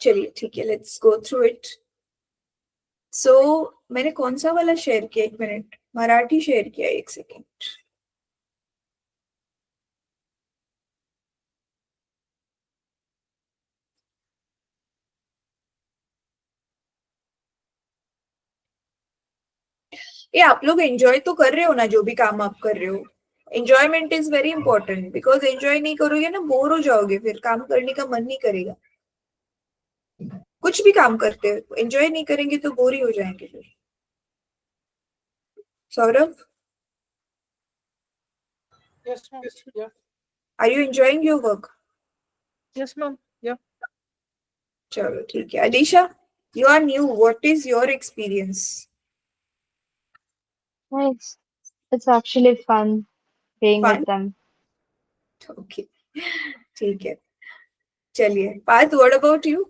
चलिए ठीक है, लेट्स गो थ्रू इट। सो मैंने कौन सा वाला शेयर किया, एक मिनट, मराठी शेयर किया, एक सेकेंड। ये आप लोग एंजॉय तो कर रहे हो ना, जो भी काम आप कर रहे हो। Enjoyment is very important, because enjoy नहीं करोगे ना बोर हो जाओगे, फिर काम करने का मन नहीं करेगा। कुछ भी काम करते हो एंजॉय नहीं करेंगे तो बोर ही हो जाएंगे फिर। Saurabh, Yes, ma'am. Yeah. Are you enjoying your work? Yes, ma'am. Yeah. चलो ठीक है। Alisha, you are new, what is your experience? Nice. It's actually fun playing with fun, them. Okay, ठीक है। चलिए Parth, what about you?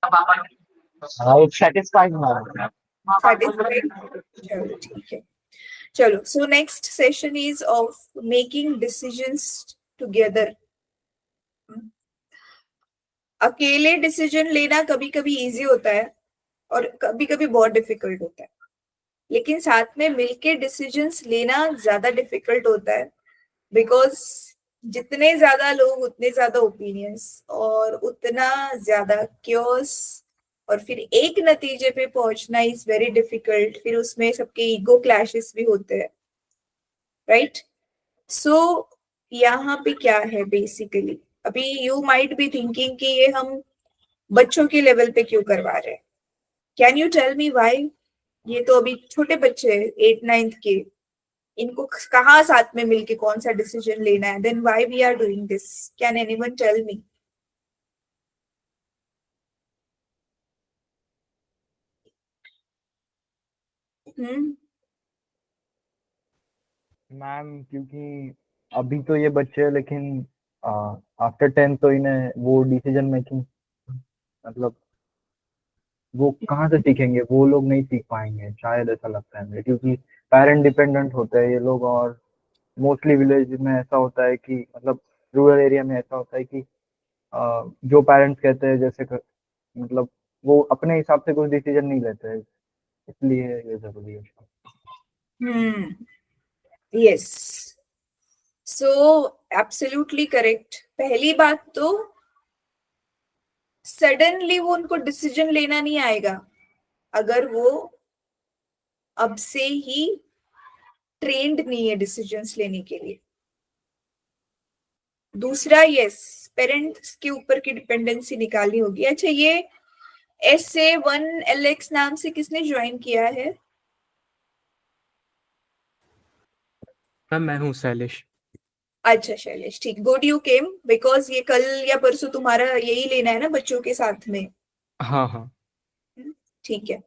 It's satisfying now. Satisfied? चलो ठीक है। चलो, so next session is of making decisions together. अकेले decision लेना कभी कभी इजी होता है और कभी कभी बहुत डिफिकल्ट होता है, लेकिन साथ में मिलके डिसीजंस लेना ज्यादा डिफिकल्ट होता है, बिकॉज जितने ज्यादा लोग उतने ज्यादा ओपिनियंस और उतना ज्यादा क्योस, और फिर एक नतीजे पे पहुंचना इज वेरी डिफिकल्ट। फिर उसमें सबके ईगो क्लैशेस भी होते हैं, राइट? सो यहाँ पे क्या है बेसिकली, अभी यू माइट बी थिंकिंग कि ये हम बच्चों के लेवल पे क्यों करवा रहे हैं। Can you tell me why? ये तो अभी छोटे बच्चे हैं, 8th 9th के, इनको कहाँ साथ में मिलके कौन सा डिसीजन लेना है? Then why we are doing this? Can anyone tell me? Hmm, ma'am, क्योंकि अभी तो ये बच्चे हैं, लेकिन आफ्टर 10 तो इन्हें वो डिसीजन मेकिंग, मतलब वो कहाँ से सीखेंगे? वो लोग नहीं सीख पाएंगे शायद, ऐसा लगता है मुझे, क्योंकि पेरेंट डिपेंडेंट होते हैं ये लोग। और मोस्टली विलेज में ऐसा होता है कि, मतलब रूरल एरिया में ऐसा होता है कि जो पेरेंट्स कहते हैं, मतलब वो अपने हिसाब से कुछ डिसीजन नहीं लेते हैं, इसलिए ये जरूरी है। Yes, so absolutely correct. पहली बात तो सडनली वो उनको डिसीजन लेना नहीं आएगा अगर वो अब से ही ट्रेंड नहीं है डिसीजंस लेने के लिए। दूसरा, यस, पेरेंट्स के ऊपर की डिपेंडेंसी निकालनी होगी। अच्छा, ये SA1LX नाम से किसने ज्वाइन किया है? मैम मैं हूँ शैलेश। अच्छा शैलेश, ठीक, गुड यू केम, बिकॉज ये कल या परसों तुम्हारा यही लेना है ना बच्चों के साथ में। हाँ हाँ। ठीक है,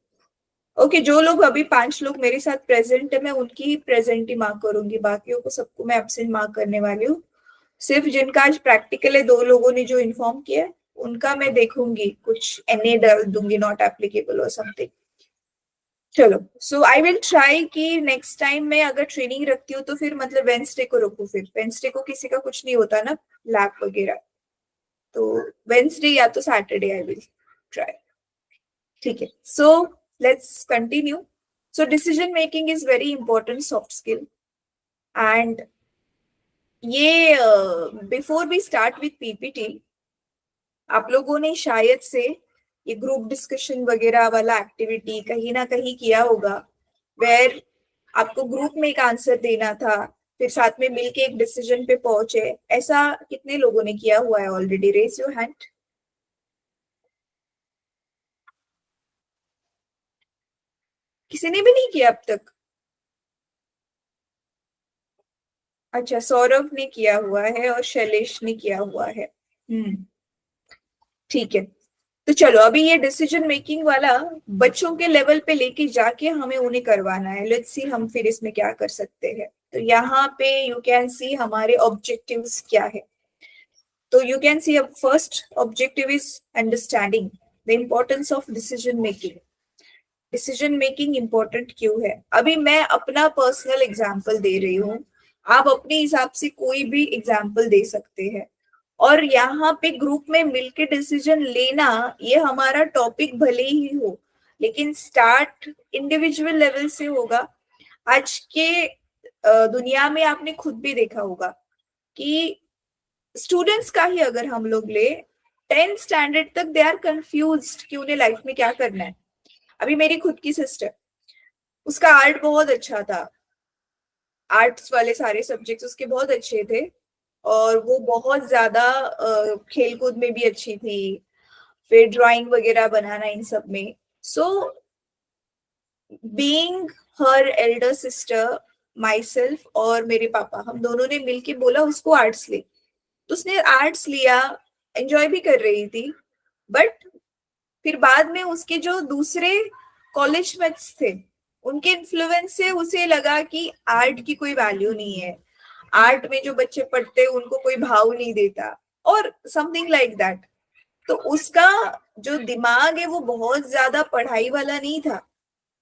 ओके। जो लोग अभी 5 लोग मेरे साथ प्रेजेंट है, मैं उनकी ही प्रेजेंट ही मार्क करूंगी, बाकियों को सबको मैं एब्सेंट मार्क करने वाली हूँ। सिर्फ जिनका आज प्रैक्टिकल है, 2 लोगों ने जो इन्फॉर्म किया है, उनका मैं देखूंगी, कुछ NA डाल दूंगी, नॉट एप्लीकेबल और समथिंग। चलो, सो आई विल ट्राई कि नेक्स्ट टाइम मैं अगर ट्रेनिंग रखती हूँ तो फिर मतलब वेंसडे को रखूँ। फिर वेंसडे को किसी का कुछ नहीं होता ना, लैब वगैरह, तो वेंसडे या तो सैटरडे आई विल ट्राई। ठीक है, so let's continue. So decision making is very important soft skill, and ये before we start with PPT, आप लोगों ने शायद से ये ग्रुप डिस्कशन वगैरह वाला एक्टिविटी कहीं ना कहीं किया होगा, वेर आपको ग्रुप में एक आंसर देना था, फिर साथ में मिलके एक डिसीजन पे पहुंचे। ऐसा कितने लोगों ने किया हुआ है ऑलरेडी? Raise your hand. किसी ने भी नहीं किया अब तक? अच्छा, सौरभ ने किया हुआ है और शैलेश ने किया हुआ है। ठीक है, तो चलो अभी ये डिसीजन मेकिंग वाला बच्चों के लेवल पे लेके जाके हमें उन्हें करवाना है। लेट्स सी हम फिर इसमें क्या कर सकते हैं। तो यहाँ पे यू कैन सी हमारे ऑब्जेक्टिव्स क्या है। तो यू कैन सी अब first objective is understanding the importance of decision making. Decision making important क्यों है? अभी मैं अपना पर्सनल एग्जांपल दे रही हूँ, आप अपने हिसाब से कोई भी एग्जांपल दे सकते हैं। और यहाँ पे ग्रुप में मिलके डिसीजन लेना, ये हमारा टॉपिक भले ही हो, लेकिन स्टार्ट इंडिविजुअल लेवल से होगा। आज के दुनिया में आपने खुद भी देखा होगा कि स्टूडेंट्स का ही अगर हम लोग ले, 10th स्टैंडर्ड तक दे आर कंफ्यूज्ड कि उन्हें लाइफ में क्या करना है। अभी मेरी खुद की सिस्टर, उसका आर्ट बहुत अच्छा था, आर्ट्स वाले सारे सब्जेक्ट्स उसके बहुत अच्छे थे, और वो बहुत ज्यादा खेलकूद में भी अच्छी थी, फिर ड्राइंग वगैरह बनाना इन सब में। So being her Elder sister, my self और मेरे पापा, हम दोनों ने मिलके बोला उसको आर्ट्स ले। तो उसने आर्ट्स लिया, एंजॉय भी कर रही थी, बट फिर बाद में उसके जो दूसरे कॉलेज मेट्स थे, उनके इन्फ्लुएंस से उसे लगा कि आर्ट की कोई वैल्यू नहीं है, आर्ट में जो बच्चे पढ़ते हैं उनको कोई भाव नहीं देता, और समथिंग लाइक दैट। तो उसका जो दिमाग है वो बहुत ज्यादा पढ़ाई वाला नहीं था,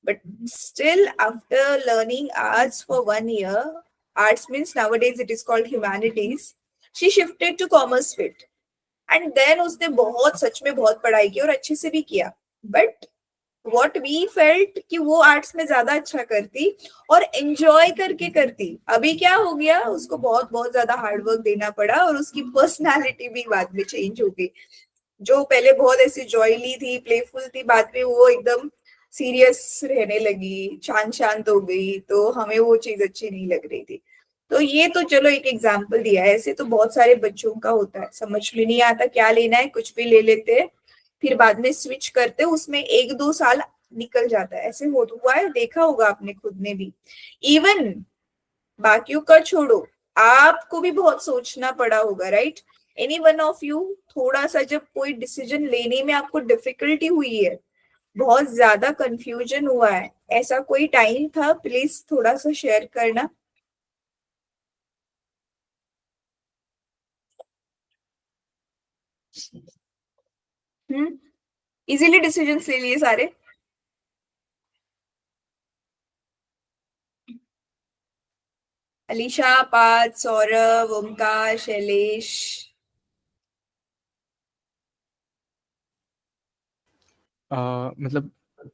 but still after learning arts for 1 year, arts means nowadays it is called humanities, she shifted to commerce field, and then उसने बहुत, सच में बहुत पढ़ाई की और अच्छे से भी किया, but what we felt कि वो आर्ट्स में ज्यादा अच्छा करती और एंजॉय करके करती। अभी क्या हो गया, उसको बहुत बहुत ज्यादा हार्ड वर्क देना पड़ा और उसकी पर्सनालिटी भी बाद में चेंज हो गई। जो पहले बहुत ऐसी जॉयली थी, प्लेफुल थी, बाद में वो एकदम सीरियस रहने लगी, शांत शांत हो गई, तो हमें वो चीज अच्छी नहीं लग रही थी। तो ये तो चलो एक एग्जाम्पल दिया है, ऐसे तो बहुत सारे बच्चों का होता है, समझ में नहीं आता क्या लेना है, कुछ भी ले लेते हैं, फिर बाद में स्विच करते, उसमें 1-2 साल निकल जाता है। ऐसे हुआ है, देखा होगा आपने खुद ने भी। इवन बाकियों का छोड़ो, आपको भी बहुत सोचना पड़ा होगा, right? Any one of you, थोड़ा सा जब कोई डिसीजन लेने में आपको डिफिकल्टी हुई है, बहुत ज्यादा कंफ्यूजन हुआ है, ऐसा कोई टाइम था? प्लीज थोड़ा सा शेयर करना। इजीली डिसीजंस ले लिए सारे? अलीशा, पार्थ, सौरभ, ओमकार, शैलेश। मतलब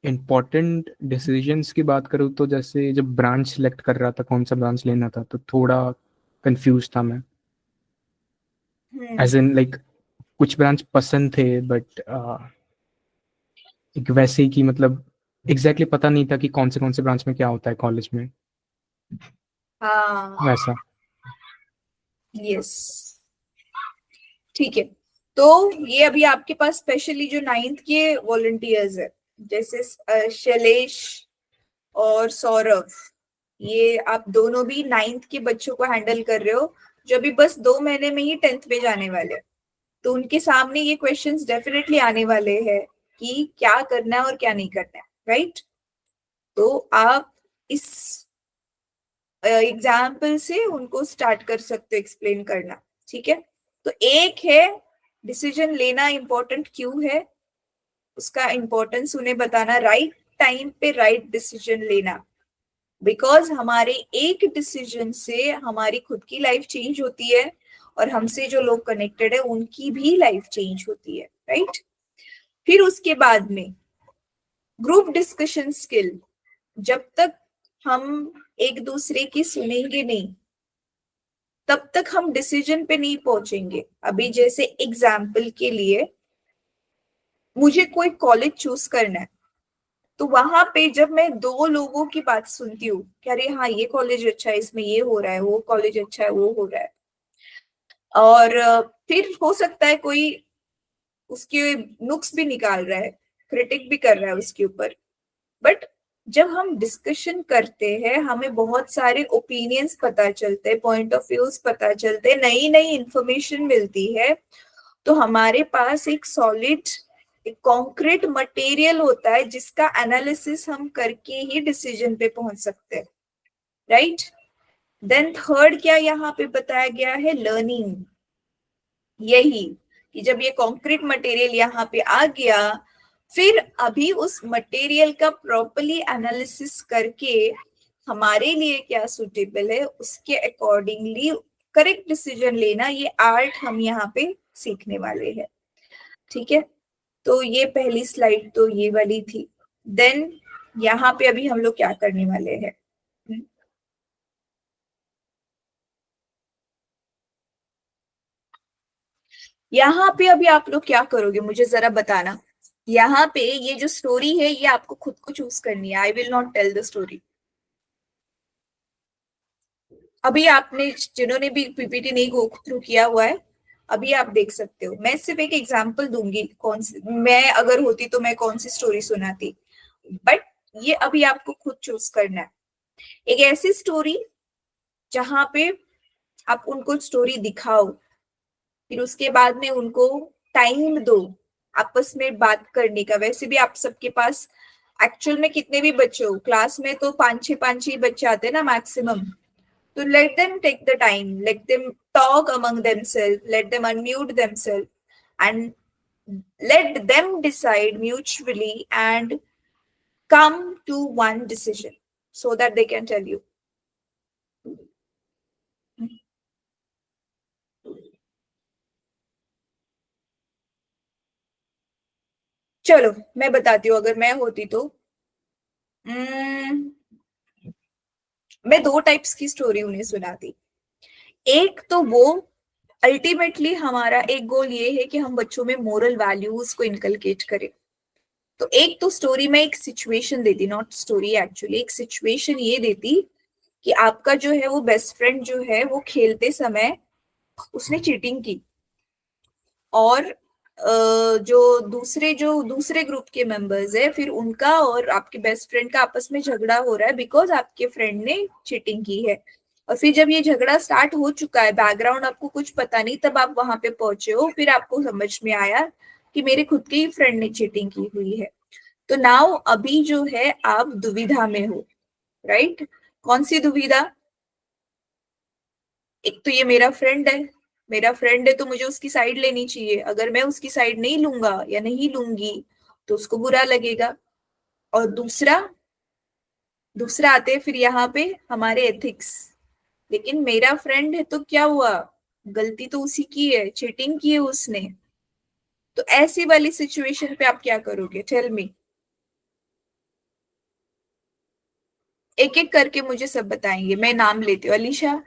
इम्पोर्टेंट डिसीजंस की बात करूँ तो जैसे जब ब्रांच सेलेक्ट कर रहा था कौन सा ब्रांच लेना था, तो थोड़ा कंफ्यूज था मैं, एज इन लाइक कुछ ब्रांच पसंद थे बट एक वैसे ही कि मतलब एग्जैक्टली पता नहीं था कि कौन से ब्रांच में क्या होता है कॉलेज में, हाँ, वैसा। यस, ठीक है। तो ये अभी आपके पास स्पेशली जो 9th के वॉलंटियर्स है, जैसे शैलेश और सौरभ, ये आप दोनों भी 9th के बच्चों को हैंडल कर रहे हो, जो अभी बस 2 महीने में ही 10th में जाने वाले हैं। तो उनके सामने ये क्वेश्चंस डेफिनेटली आने वाले हैं कि क्या करना है और क्या नहीं करना है, राइट? तो आप इस एग्जाम्पल से उनको स्टार्ट कर सकते हो एक्सप्लेन करना, ठीक है? तो एक है डिसीजन लेना इम्पोर्टेंट क्यों है, उसका इम्पोर्टेंस उन्हें बताना, राइट टाइम पे राइट डिसीजन लेना, बिकॉज हमारे एक डिसीजन से हमारी खुद की लाइफ चेंज होती है और हमसे जो लोग कनेक्टेड है उनकी भी लाइफ चेंज होती है, राइट? फिर उसके बाद में ग्रुप डिस्कशन स्किल, जब तक हम एक दूसरे की सुनेंगे नहीं तब तक हम डिसीजन पे नहीं पहुंचेंगे। अभी जैसे एग्जाम्पल के लिए, मुझे कोई कॉलेज चूज करना है, तो वहां पे जब मैं 2 लोगों की बात सुनती हूँ कि अरे हाँ ये कॉलेज अच्छा है, इसमें ये हो रहा है, वो कॉलेज अच्छा है, वो हो रहा है, और फिर हो सकता है कोई उसके नुक्स भी निकाल रहा है, क्रिटिक भी कर रहा है उसके ऊपर, बट जब हम डिस्कशन करते हैं हमें बहुत सारे ओपिनियंस पता चलते हैं, पॉइंट ऑफ व्यूज पता चलते हैं, नई नई इंफॉर्मेशन मिलती है, तो हमारे पास एक सॉलिड, एक कॉन्क्रीट मटेरियल होता है जिसका एनालिसिस हम करके ही डिसीजन पे पहुंच सकते हैं, राइट? देन थर्ड क्या यहाँ पे बताया गया है, लर्निंग। यही कि जब ये कॉन्क्रीट मटेरियल यहाँ पे आ गया, फिर अभी उस मटेरियल का प्रॉपरली एनालिसिस करके हमारे लिए क्या सुटेबल है उसके अकॉर्डिंगली करेक्ट डिसीजन लेना, ये आर्ट हम यहाँ पे सीखने वाले हैं। ठीक है, तो ये पहली स्लाइड तो ये वाली थी। देन यहाँ पे अभी हम लोग क्या करने वाले हैं, यहाँ पे अभी आप लोग क्या करोगे मुझे जरा बताना। यहाँ पे ये जो स्टोरी है ये आपको खुद को चूज करनी है, I will not tell the story. अभी आपने जिन्होंने भी पीपीटी नहीं गो थ्रू किया हुआ है, अभी आप देख सकते हो। मैं सिर्फ एक एग्जांपल दूंगी, कौन सी मैं अगर होती तो मैं कौन सी स्टोरी सुनाती, बट ये अभी आपको खुद चूज करना है। एक ऐसी स्टोरी जहां पे आप उनको स्टोरी दिखाओ, फिर उसके बाद में उनको टाइम दो आपस में बात करने का। वैसे भी आप सबके पास एक्चुअल में कितने भी बच्चे हो, क्लास में तो 5-6 बच्चे आते हैं ना मैक्सिमम। तो let them take the time, let them talk among themselves, let them unmute themselves, and let them decide mutually and come to one decision so that they can tell you. चलो मैं बताती हूँ, अगर मैं होती तो मैं 2 टाइप्स की स्टोरी उन्हें सुनाती। एक तो वो अल्टीमेटली हमारा एक गोल ये है कि हम बच्चों में मोरल वैल्यूज को इनकलकेट करें। तो एक तो स्टोरी में एक सिचुएशन देती, नॉट स्टोरी एक्चुअली, एक सिचुएशन ये देती कि आपका जो है वो बेस्ट फ्रेंड जो है वो खेलते समय उसने चीटिंग की, और जो दूसरे ग्रुप के मेंबर्स है, फिर उनका और आपके बेस्ट फ्रेंड का आपस में झगड़ा हो रहा है बिकॉज आपके फ्रेंड ने चीटिंग की है। और फिर जब ये झगड़ा स्टार्ट हो चुका है, बैकग्राउंड आपको कुछ पता नहीं, तब आप वहां पे पहुंचे हो, फिर आपको समझ में आया कि मेरे खुद के ही फ्रेंड ने चीटिंग की हुई है। तो नाउ अभी जो है आप दुविधा में हो, राइट? कौन सी दुविधा? एक तो ये मेरा फ्रेंड है तो मुझे उसकी साइड लेनी चाहिए, अगर मैं उसकी साइड नहीं लूंगा या नहीं लूंगी तो उसको बुरा लगेगा। और दूसरा आते हैं फिर यहाँ पे हमारे एथिक्स, लेकिन मेरा फ्रेंड है तो क्या हुआ, गलती तो उसी की है, चीटिंग की है उसने। तो ऐसी वाली सिचुएशन पे आप क्या करोगे, टेल मी। एक एक करके मुझे सब बताएंगे, मैं नाम लेती हूँ। अलीशा?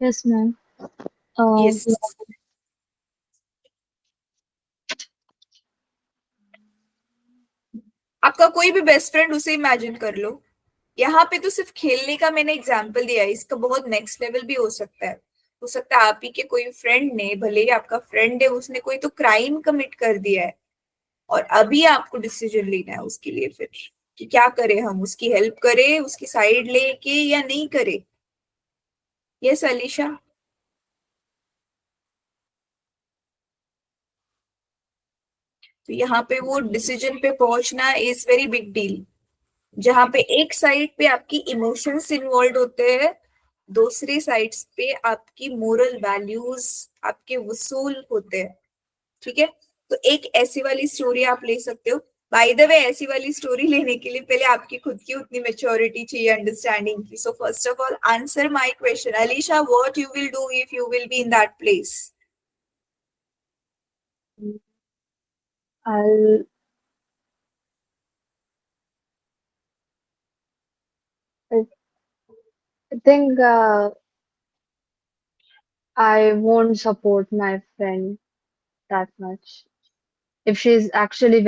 Yes, ma'am. यस। आपका कोई भी बेस्ट फ्रेंड, उसे इमेजिन कर लो। यहाँ पे तो सिर्फ खेलने का मैंने एग्जाम्पल दिया है, इसका बहुत नेक्स्ट लेवल भी हो सकता है। हो सकता है आप ही के कोई फ्रेंड ने, भले ही आपका फ्रेंड है, उसने कोई तो क्राइम कमिट कर दिया है, और अभी आपको डिसीजन लेना है उसके लिए फिर कि क्या करें, हम उसकी हेल्प करें, उसकी साइड लेके, या नहीं करें। यस अलीशा? तो यहाँ पे वो डिसीजन पे पहुंचना इज वेरी बिग डील, जहां पे एक साइड पे आपकी इमोशंस इन्वॉल्व होते हैं, दूसरी साइड्स पे आपकी मोरल वैल्यूज, आपके वसूल होते हैं। ठीक है, तो एक ऐसी वाली स्टोरी आप ले सकते हो। बाय द वे, ऐसी वाली स्टोरी लेने के लिए पहले आपकी खुद की उतनी मेच्योरिटी चाहिए, अंडरस्टैंडिंग की। So first of all answer my question, Alisha, what you will do if you will be in that place? I'll I think I won't support my friend that much if she's actually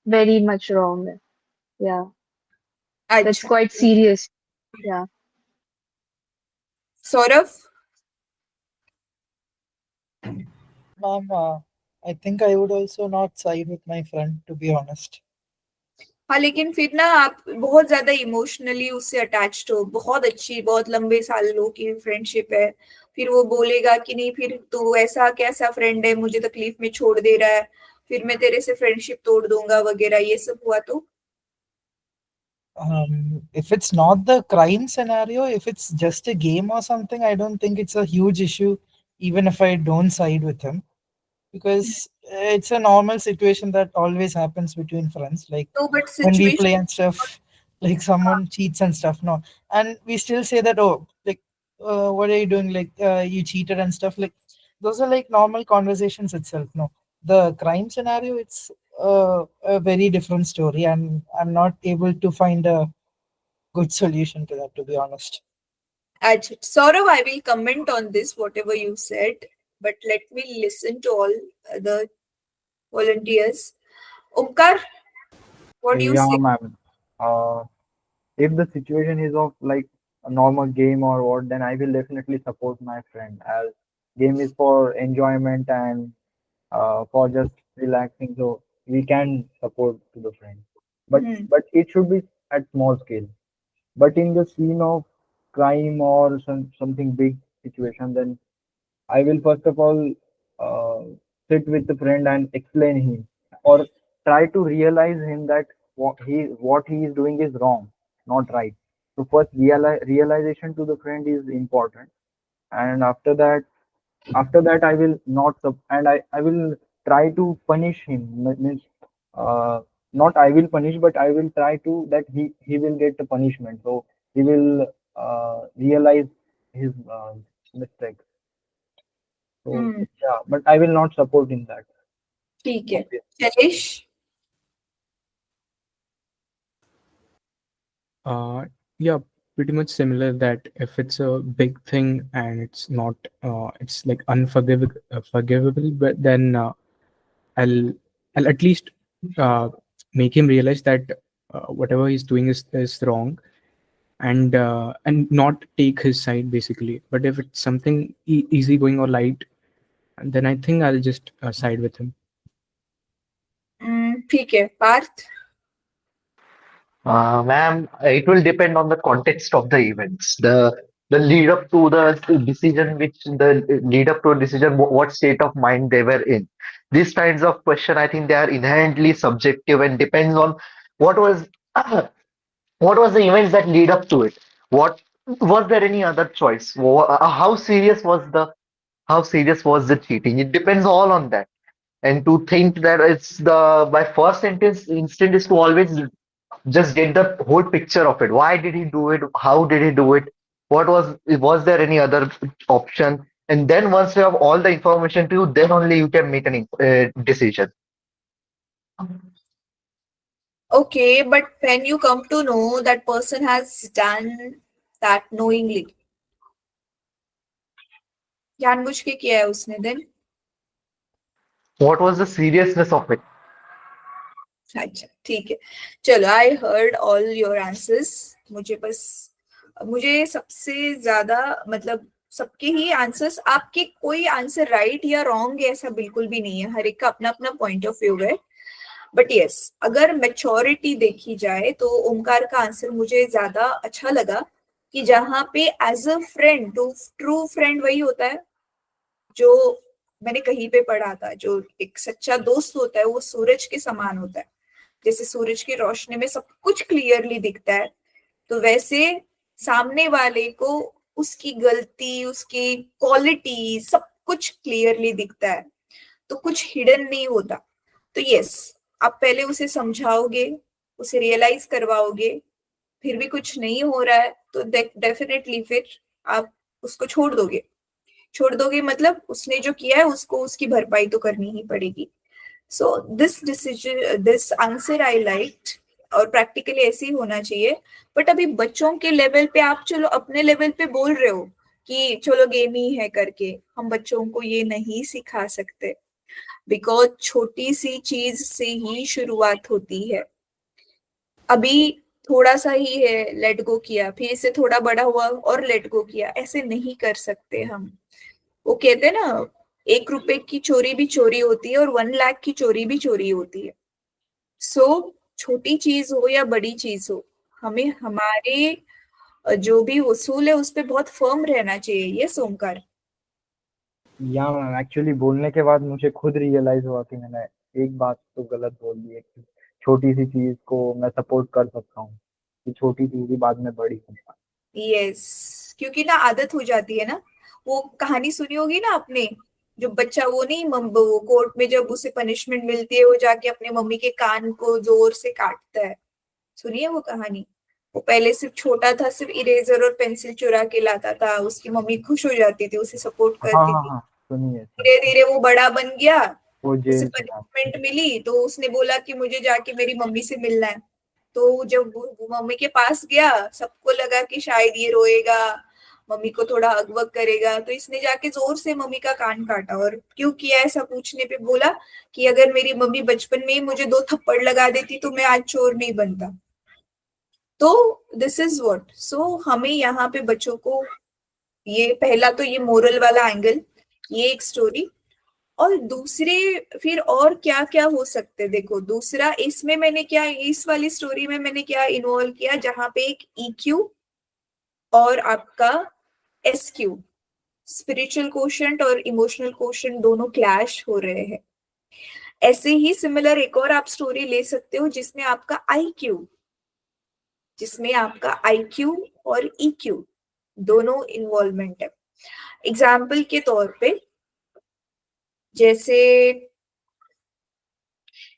very much wrong. Yeah, that's अच्छा, quite serious. Yeah. Saurabh? Ma'am, I think I would also not side with my friend, to be honest. हाँ, लेकिन फिर ना आप बहुत ज्यादा emotionally उससे attached हो, बहुत अच्छी, बहुत लंबे सालों की फ्रेंडशिप है, फिर वो बोलेगा कि नहीं, फिर तू ऐसा कैसा फ्रेंड है, मुझे तकलीफ में छोड़ दे रहा है, फिर मैं तेरे से फ्रेंडशिप तोड़ दूंगा वगैरह, ये सब हुआ तो? If it's not the crime scenario, if it's just a game or something, I don't think it's a huge issue, even if I don't side with him, because it's a normal situation that always happens between friends. Like तो but when we situation, play and stuff, like someone cheats and stuff. No, and we still say that, oh, like what are you doing, like you cheated and stuff. Like those are like normal conversations itself. No, the crime scenario, it's a very different story, and I'm not able to find a good solution to that, to be honest. Ajit. Saurav, I will comment on this, whatever you said, but let me listen to all the volunteers. Omkar, what do you Yeah, say? ma'am. If the situation is of like a normal game or what, then I will definitely support my friend, as game is for enjoyment and for just relaxing. So we can support to the friend, but Hmm. it should be at small scale. But in the scene of crime or something big situation, then I will first of all sit with the friend and explain him, or try to realize him that what he is doing is wrong, not right. So first realization to the friend is important, and after that I will not and I will try to punish him. Means uh, not I will punish, but I will try to that he will get the punishment. So he will realize his mistakes. So Hmm. yeah, but I will not support in that. ठीक है. Obviously. Shailesh? Yeah, pretty much similar, that if it's a big thing and it's not, it's like unforgivable, forgivable, but then I'll I'll at least uh, make him realize that whatever he's doing is wrong, and not take his side basically. But if it's something easy going or light, then I think I'll just side with him. ठीक है. Parth? Ma'am, it will depend on the context of the events. The lead up to the decision, the lead up to a decision, what state of mind they were in. These kinds of question, I think they are inherently subjective and depends on what was what was the events that lead up to it. What was there any other choice? How serious was the cheating? It depends all on that. And to think that it's the my first instinct is to always just get the whole picture of it. Why did he do it? How did he do it? Was there any other option? And then once you have all the information to you, then only you can make an decision. Okay, but when you come to know that person has done that knowingly, जानबूझ के किया है उसने, then What was the seriousness of it? अच्छा ठीक है. चलो, I heard all your answers. मुझे सबसे ज्यादा मतलब सबके ही आंसर्स, आपके कोई आंसर राइट या रॉन्ग ऐसा बिल्कुल भी नहीं है. हर एक का अपना अपना पॉइंट ऑफ व्यू है. बट यस, अगर मेच्योरिटी देखी जाए तो ओमकार का आंसर मुझे ज्यादा अच्छा लगा, कि जहां पे एज अ फ्रेंड, तो ट्रू फ्रेंड वही होता है जो मैंने कहीं पे पढ़ा था, जो एक सच्चा दोस्त होता है वो सूरज के समान होता है. जैसे सूरज की रोशनी में सब कुछ क्लियरली दिखता है, तो वैसे सामने वाले को उसकी गलती, उसकी क्वालिटी, सब कुछ क्लियरली दिखता है, तो कुछ हिडन नहीं होता. तो यस, आप पहले उसे समझाओगे, उसे रियलाइज करवाओगे, फिर भी कुछ नहीं हो रहा है तो डेफिनेटली फिर आप उसको छोड़ दोगे मतलब उसने जो किया है उसको उसकी भरपाई तो करनी ही पड़ेगी. So this decision, this answer I liked, और प्रैक्टिकली ऐसे ही होना चाहिए. बट अभी बच्चों के लेवल पे आप चलो अपने लेवल पे बोल रहे हो कि चलो गेम ही है करके, हम बच्चों को ये नहीं सिखा सकते, बिकॉज छोटी सी चीज से ही शुरुआत होती है. अभी थोड़ा सा ही है, लेट गो किया, फिर इससे थोड़ा बड़ा हुआ और लेट गो किया, ऐसे नहीं कर सकते हम. वो कहते हैं ना, 1 रुपए की चोरी भी चोरी होती है और 1 लाख की चोरी भी चोरी होती है. सो छोटी चीज हो या बड़ी चीज हो, हमें हमारे जो भी वसूल है उस पर बहुत फर्म रहना चाहिए. ये सोमकार. या मैम, एक्चुअली बोलने के बाद मुझे खुद रियलाइज हुआ कि मैंने एक बात तो गलत बोल दी है कि छोटी सी चीज को मैं सपोर्ट कर सकता हूँ, कि छोटी चीज ही बाद में बड़ी होता. यस, क्योंकि ना आदत हो जाती है ना. वो कहानी सुनी होगी ना आपने, जो बच्चा वो नहीं, वो कोर्ट में जब उसे पनिशमेंट मिलती है वो जाके अपने मम्मी के कान को जोर से काटता है. सुनिए वो कहानी. वो पहले सिर्फ छोटा था, सिर्फ इरेजर और पेंसिल चुरा के लाता था, उसकी मम्मी खुश हो जाती थी, उसे सपोर्ट हाँ करती हाँ थी। हाँ सुनिए धीरे धीरे वो बड़ा बन गया, वो उसे जेल से भाग पनिशमेंट मिली तो उसने बोला कि मुझे जाके मेरी मम्मी से मिलना है। तो जब वो मम्मी के पास गया, सबको लगा कि शायद ये रोएगा, मम्मी को थोड़ा हग वग करेगा, तो इसने जाके जोर से मम्मी का कान काटा। और क्यों किया ऐसा पूछने पे बोला कि अगर मेरी मम्मी बचपन में ही मुझे 2 थप्पड़ लगा देती तो मैं आज चोर नहीं बनता। तो दिस इज व्हाट, सो हमें यहाँ पे बच्चों को, ये पहला तो ये मोरल वाला एंगल, ये एक स्टोरी। और दूसरे फिर और क्या क्या हो सकते हैं, देखो दूसरा इसमें मैंने क्या, इस वाली स्टोरी में मैंने क्या इन्वॉल्व किया, जहां पे एक EQ और आपका SQ, स्पिरिचुअल कोशेंट और इमोशनल कोशेंट, दोनों क्लैश हो रहे हैं। ऐसे ही सिमिलर एक और आप स्टोरी ले सकते हो जिसमें आपका IQ और EQ दोनों इन्वॉल्वमेंट है। एग्जाम्पल के तौर पे, जैसे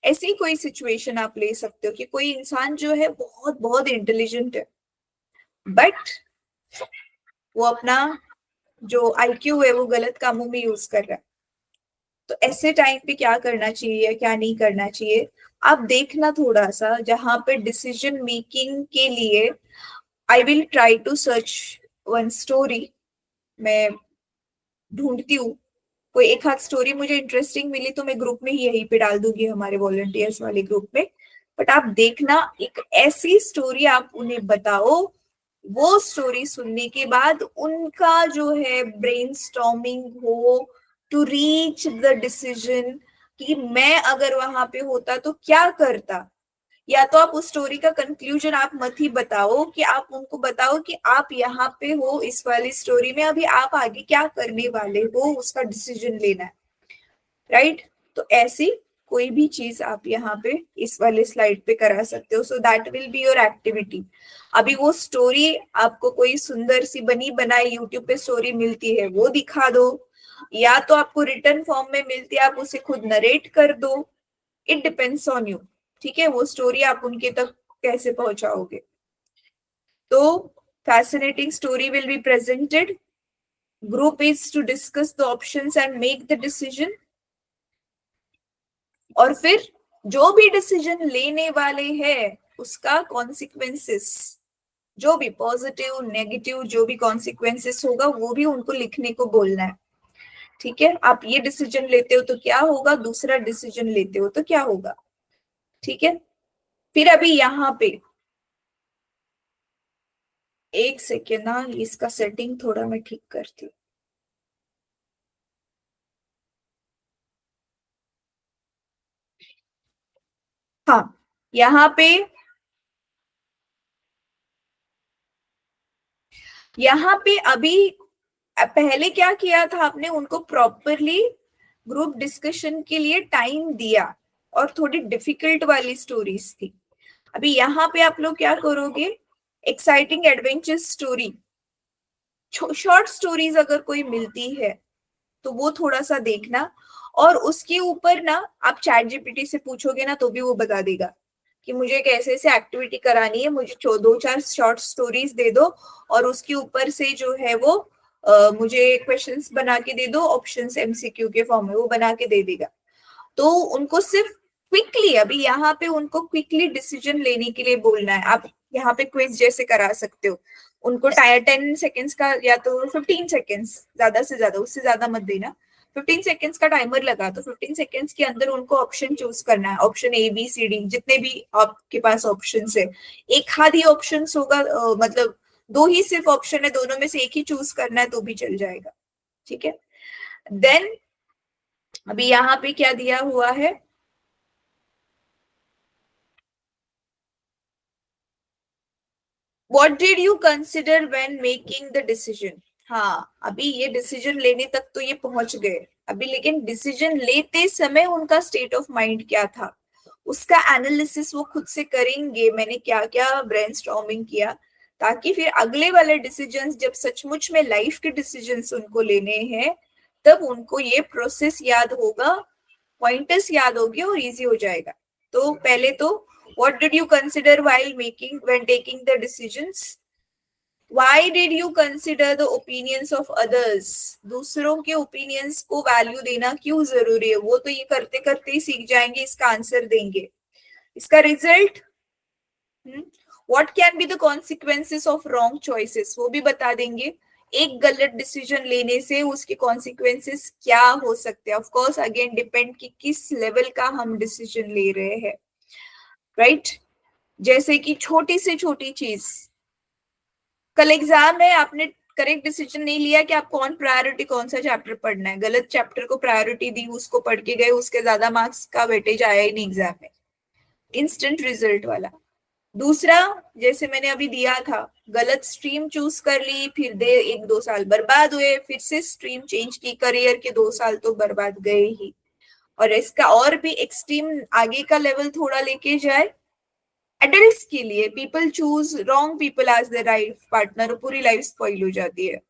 ऐसी कोई सिचुएशन आप ले सकते हो कि कोई इंसान जो है बहुत बहुत इंटेलिजेंट है, बट वो अपना जो IQ है वो गलत कामों में यूज कर रहा है। तो ऐसे टाइम पे क्या करना चाहिए, क्या नहीं करना चाहिए, आप देखना थोड़ा सा, जहां पे डिसीजन मेकिंग के लिए I will try to search one story, मैं ढूंढती हूँ कोई एक हाथ स्टोरी मुझे इंटरेस्टिंग मिली तो मैं ग्रुप में ही यहीं पे डाल दूंगी, हमारे वॉलंटियर्स वाले ग्रुप में। बट आप देखना एक ऐसी स्टोरी आप उन्हें बताओ, वो स्टोरी सुनने के बाद उनका जो है ब्रेनस्टॉर्मिंग हो टू रीच द डिसीजन कि मैं अगर वहां पे होता तो क्या करता। या तो आप उस स्टोरी का कंक्लूजन आप मत ही बताओ, कि आप उनको बताओ कि आप यहाँ पे हो इस वाली स्टोरी में, अभी आप आगे क्या करने वाले हो उसका डिसीजन लेना है, राइट। तो ऐसी कोई भी चीज आप यहाँ पे इस वाले स्लाइड पे करा सकते हो, so that will be your activity. अभी वो स्टोरी आपको कोई सुंदर सी बनी बनाई यूट्यूब पे स्टोरी मिलती है वो दिखा दो, या तो आपको रिटर्न फॉर्म में मिलती है आप उसे खुद नरेट कर दो, इट डिपेंड्स ऑन यू। ठीक है, वो स्टोरी आप उनके तक कैसे पहुंचाओगे। तो fascinating story will be presented, group is to discuss the options and make the decision. और फिर जो भी डिसीजन लेने वाले हैं उसका कॉन्सिक्वेंसेस, जो भी पॉजिटिव नेगेटिव जो भी कॉन्सिक्वेंसेस होगा वो भी उनको लिखने को बोलना है। ठीक है, आप ये डिसीजन लेते हो तो क्या होगा, दूसरा डिसीजन लेते हो तो क्या होगा। ठीक है, फिर अभी यहाँ पे एक सेकेंड ना, इसका सेटिंग थोड़ा मैं ठीक करती हूँ। हाँ, यहाँ पे अभी पहले क्या किया था आपने, उनको प्रॉपरली ग्रुप डिस्कशन के लिए टाइम दिया और थोड़ी डिफिकल्ट वाली स्टोरीज थी। अभी यहाँ पे आप लोग क्या करोगे, exciting adventure story, short stories अगर कोई मिलती है तो वो थोड़ा सा देखना। और उसके ऊपर ना आप चैट जीपीटी से पूछोगे ना तो भी वो बता देगा कि मुझे एक ऐसे ऐसे एक्टिविटी करानी है, मुझे 2-4 शॉर्ट स्टोरीज दे दो और उसके ऊपर से जो है वो मुझे क्वेश्चंस बना के दे दो, ऑप्शंस MCQ के फॉर्म में वो बना के दे देगा। तो उनको सिर्फ क्विकली, अभी यहाँ पे उनको क्विकली डिसीजन लेने के लिए बोलना है। आप यहाँ पे क्विज जैसे करा सकते हो उनको, 10 सेकेंड्स का या तो 15 सेकेंड्स, ज्यादा से ज्यादा, उससे ज्यादा मत देना, 15 सेकेंड्स का टाइमर लगा तो 15 सेकेंड्स के अंदर उनको ऑप्शन चूज करना है, ऑप्शन ABCD जितने भी आपके पास ऑप्शन है। एक हाथ ही ऑप्शन होगा, मतलब 2 ही सिर्फ ऑप्शन है, दोनों में से एक ही चूज करना है तो भी चल जाएगा। ठीक है, देन अभी यहाँ पे क्या दिया हुआ है, What did you consider when making the decision? हाँ, अभी ये डिसीजन लेने तक तो ये पहुंच गए, अभी लेकिन डिसीजन लेते समय उनका स्टेट ऑफ माइंड क्या था, उसका एनालिसिस वो खुद से करेंगे, मैंने क्या क्या ब्रेनस्टॉर्मिंग किया, ताकि फिर अगले वाले डिसीजंस जब सचमुच में लाइफ के डिसीजंस उनको लेने हैं तब उनको ये प्रोसेस याद होगा, पॉइंटर्स याद होगी और इजी हो जाएगा। तो पहले तो What did you consider when taking the decisions? Why did you consider the opinions of others? दूसरों के opinions को value देना क्यों जरूरी है? वो तो ये करते करते ही सीख जाएंगे, इसका आंसर देंगे. इसका result, what can be the consequences of wrong choices, वो भी बता देंगे. एक गलत डिसीजन लेने से उसके कॉन्सिक्वेंसेस क्या हो सकते हैं. ऑफ कोर्स अगेन डिपेंड कि किस लेवल का हम डिसीजन ले रहे हैं, राइट? जैसे कि छोटी से छोटी चीज, कल एग्जाम है, आपने करेक्ट डिसीजन नहीं लिया कि आपको ऑन प्रायोरिटी कौन सा चैप्टर पढ़ना है, गलत चैप्टर को प्रायोरिटी दी, उसको पढ़ के गए, उसके ज्यादा मार्क्स का वेटेज आया ही नहीं एग्जाम में, इंस्टेंट रिजल्ट वाला. दूसरा, जैसे मैंने अभी दिया था, गलत स्ट्रीम चूज कर ली, फिर 1-2 साल बर्बाद हुए, फिर से स्ट्रीम चेंज की, करियर के 2 साल तो बर्बाद गए ही. और इसका और भी एक्सट्रीम आगे का लेवल थोड़ा लेके जाए, एडल्ट्स के लिए people choose wrong people as the life partner, पूरी लाइफ स्पॉइल हो जाती है.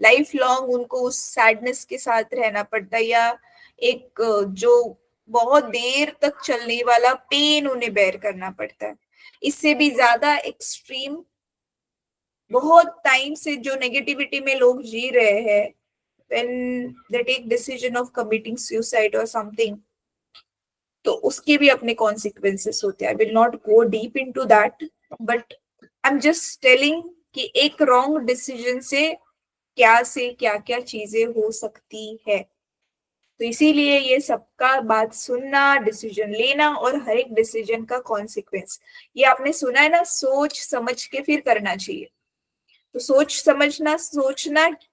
लाइफ लॉन्ग उनको उस सैडनेस के साथ रहना पड़ता है, या एक जो बहुत देर तक चलने वाला पेन उन्हें बेयर करना पड़ता है. इससे भी ज्यादा एक्सट्रीम, बहुत टाइम से जो नेगेटिविटी में लोग जी रहे हैं, when they take decision of committing suicide or something, तो उसके भी अपने consequences होते हैं. I will not go deep into that, but I'm just telling कि एक wrong decision से क्या क्या चीजें हो सकती है. तो इसीलिए ये सबका बात सुनना, डिसीजन लेना और हर एक डिसीजन का कॉन्सिक्वेंस, ये आपने सुना है ना, सोच समझ के फिर करना चाहिए. तो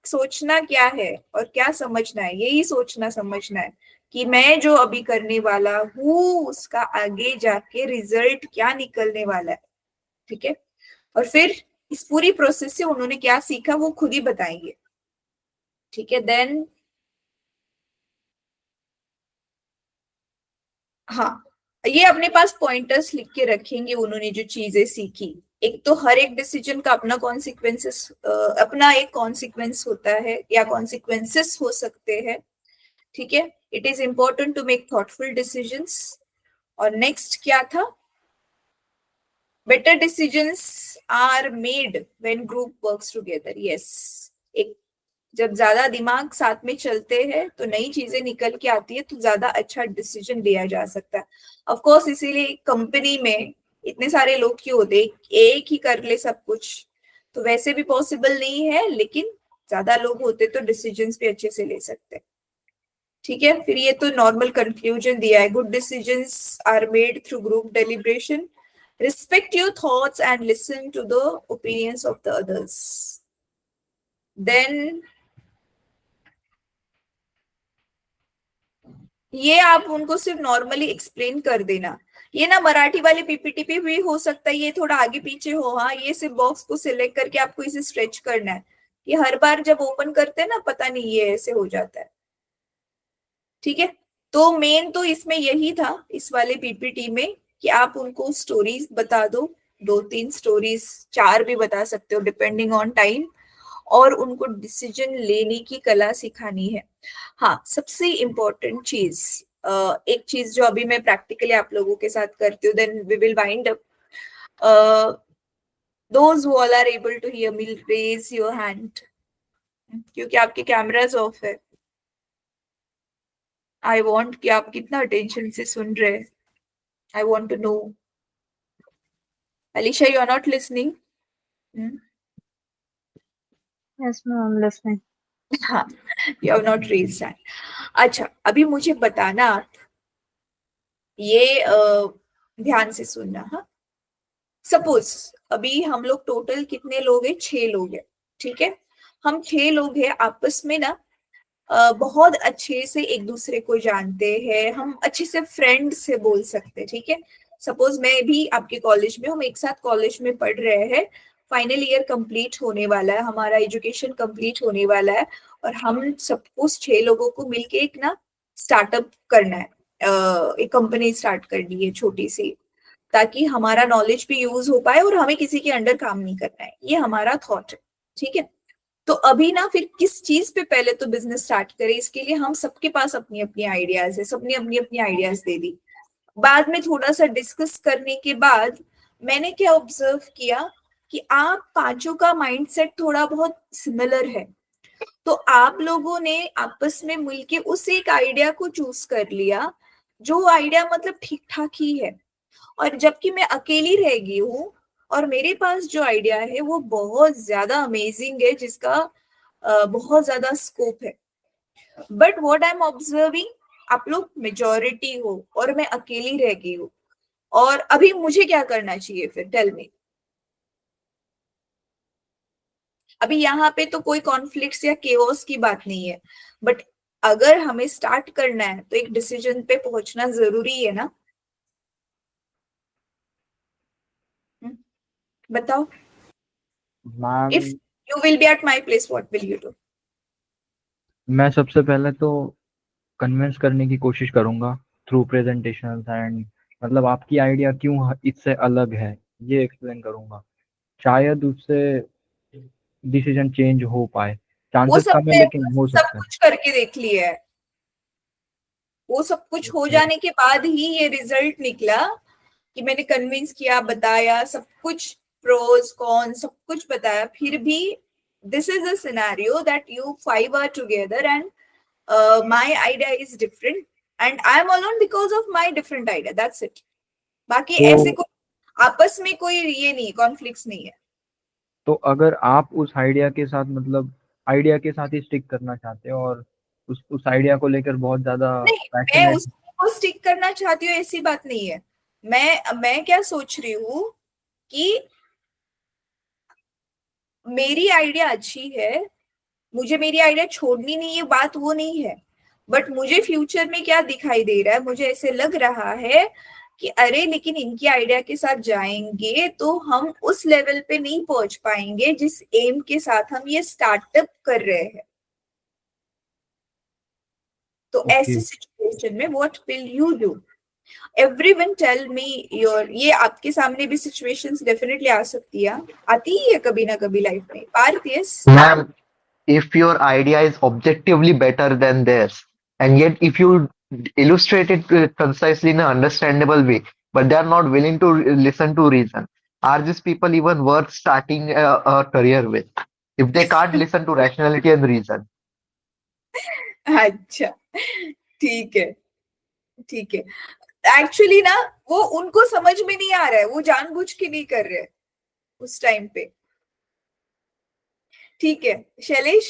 सोचना क्या है और क्या समझना है, यही सोचना समझना है कि मैं जो अभी करने वाला हूँ उसका आगे जाके रिजल्ट क्या निकलने वाला है. ठीक है, और फिर इस पूरी प्रोसेस से उन्होंने क्या सीखा वो खुद ही बताएंगे. ठीक है, देन हाँ, ये अपने पास पॉइंटर्स लिख के रखेंगे उन्होंने जो चीजें सीखी. एक तो हर एक डिसीजन का अपना कॉन्सिक्वेंसेस, अपना एक कॉन्सिक्वेंस होता है या कॉन्सिक्वेंसेस हो सकते हैं. ठीक है, it is important to make thoughtful decisions. और नेक्स्ट क्या था, better decisions are made when group works together. Yes, एक जब ज्यादा दिमाग साथ में चलते हैं तो नई चीजें निकल के आती है, तो ज्यादा अच्छा डिसीजन लिया जा सकता है. ऑफ कोर्स इसीलिए कंपनी में इतने सारे लोग क्यों होते, एक ही कर ले सब कुछ, तो वैसे भी पॉसिबल नहीं है, लेकिन ज्यादा लोग होते तो डिसीजंस भी अच्छे से ले सकते हैं. ठीक है, फिर ये तो नॉर्मल कंक्लूजन दिया है. Good decisions are made through group deliberation. Respect your thoughts and listen to the opinions of the others. Then ये आप उनको सिर्फ नॉर्मली एक्सप्लेन कर देना. ये ना मराठी वाली पीपीटी पे भी हो सकता है, ये थोड़ा आगे पीछे हो. हाँ, ये सिर्फ बॉक्स को सिलेक्ट करके आपको इसे स्ट्रेच करना है. ये हर बार जब ओपन करते हैं ना, पता नहीं ये ऐसे हो जाता है. ठीक है, तो मेन तो इसमें यही था इस वाले पीपीटी में कि आप उनको स्टोरीज बता दो, 2-3 स्टोरीज, 4 भी बता सकते हो डिपेंडिंग ऑन टाइम, और उनको डिसीजन लेने की कला सिखानी है. हाँ, सबसे इम्पोर्टेंट चीज, एक चीज जो अभी मैं प्रैक्टिकली आप लोगों के साथ करती हूँ, then we will wind up. Those who all are able to hear me, raise your hand, क्योंकि आपके कैमरास ऑफ है. आई वांट कि आप कितना अटेंशन से सुन रहे हैं. I want to know. Alisha, you are not listening. Yes, ma'am, I'm listening. हाँ, you have not raised hand. अच्छा, अभी मुझे बताना, ये ध्यान से सुनना. हाँ, सपोज अभी हम लोग टोटल कितने लोग हैं, 6 लोग हैं. ठीक है, हम 6 लोग हैं, आपस में ना बहुत अच्छे से एक दूसरे को जानते हैं, हम अच्छे से फ्रेंड से बोल सकते हैं. ठीक है, सपोज मैं भी आपके कॉलेज में, हम एक साथ कॉलेज में पढ़ रहे हैं, फाइनल ईयर कंप्लीट होने वाला है, हमारा एजुकेशन कंप्लीट होने वाला है, और हम सबको 6 लोगों को मिलके एक ना स्टार्टअप करना है, एक कंपनी स्टार्ट करनी है छोटी सी, ताकि हमारा नॉलेज भी यूज हो पाए और हमें किसी के अंडर काम नहीं करना है. ये हमारा थॉट है. ठीक है, तो अभी ना फिर किस चीज पे पहले तो बिजनेस स्टार्ट करें, इसके लिए हम सबके पास अपनी अपनी आइडियाज है, सबने अपनी अपनी आइडियाज दे दी. बाद में थोड़ा सा डिस्कस करने के बाद मैंने क्या ऑब्जर्व किया कि आप पांचों का माइंडसेट थोड़ा बहुत सिमिलर है, तो आप लोगों ने आपस में मिलके उस एक आइडिया को चूज कर लिया जो आइडिया मतलब ठीक ठाक ही है, और जबकि मैं अकेली रह गई हूँ और मेरे पास जो आइडिया है वो बहुत ज्यादा अमेजिंग है, जिसका बहुत ज्यादा स्कोप है। But what I am observing, आप लोग मेजोरिटी हो और मैं अकेली रह गई हूँ, और अभी मुझे क्या करना चाहिए फिर, टेल मी। अभी यहाँ पे तो कोई कॉन्फ्लिक्ट्स या केओस की बात नहीं है, बट अगर हमें स्टार्ट करना है तो एक डिसीजन पे पहुंचना जरूरी है ना। बताओ, ma'am if you will be at my place what will you do? मैं सबसे पहले तो कन्विंस करने की कोशिश करूंगा थ्रू प्रेजेंटेशंस एंड मतलब आपकी आइडिया क्यों इससे अलग है ये एक्सप्लेन करूंगा, शायद उससे डिसीजन चेंज हो पाए, वो चांसेस सब कम है मैं लेकिन हो सब सकता है। कुछ करके देख लिया है, वो सब कुछ हो ओके जाने के बाद ही ये रिजल्ट निकला कि मैंने कन्विंस किया, बताया सब कुछ, प्रोज कॉन सब कुछ बताया, फिर भी this is a scenario that you five are together and my idea is different and I am alone because of my different idea, that's it. बाकी ऐसे तो कोई आपस में कोई ये नहीं, कॉन्फ्लिक्ट्स नहीं है। तो अगर आप उस आइडिया के साथ मतलब आइडिया के साथ ही स्टिक करना चाहते हो और उस आइडिया को लेकर बहुत ज्यादा नहीं, मैं पैशनेट। उसको स्टिक करना चाहती हूँ ऐसी बात नहीं है। मैं क्या सोच रही हूँ कि मेरी आइडिया अच्छी है, मुझे मेरी आइडिया छोड़नी नहीं है, बात वो नहीं है, बट मुझे फ्यूचर में क्या दिखाई दे रहा है, मुझे ऐसे लग रहा है कि अरे लेकिन इनकी आइडिया के साथ जाएंगे तो हम उस लेवल पे नहीं पहुंच पाएंगे जिस एम के साथ हम ये स्टार्टअप कर रहे हैं। तो ओके ऐसी सिचुएशन में what will you do? Everyone tell me your, ये आपके सामने भी सिचुएशंस डेफिनेटली आ सकती है, आती ही है कभी ना कभी लाइफ में। Parth, yes? Ma'am, if your idea is objectively better than theirs, and yet if you illustrate it concisely in an understandable way, but they are not willing to listen to reason, are these people even worth starting a career with? If they can't listen to rationality and reason. अच्छा, ठीक है, ठीक है। Actually ना, वो उनको समझ में नहीं आ रहा है, वो जानबूझ के नहीं कर रहे उस टाइम पे। ठीक है Shailesh,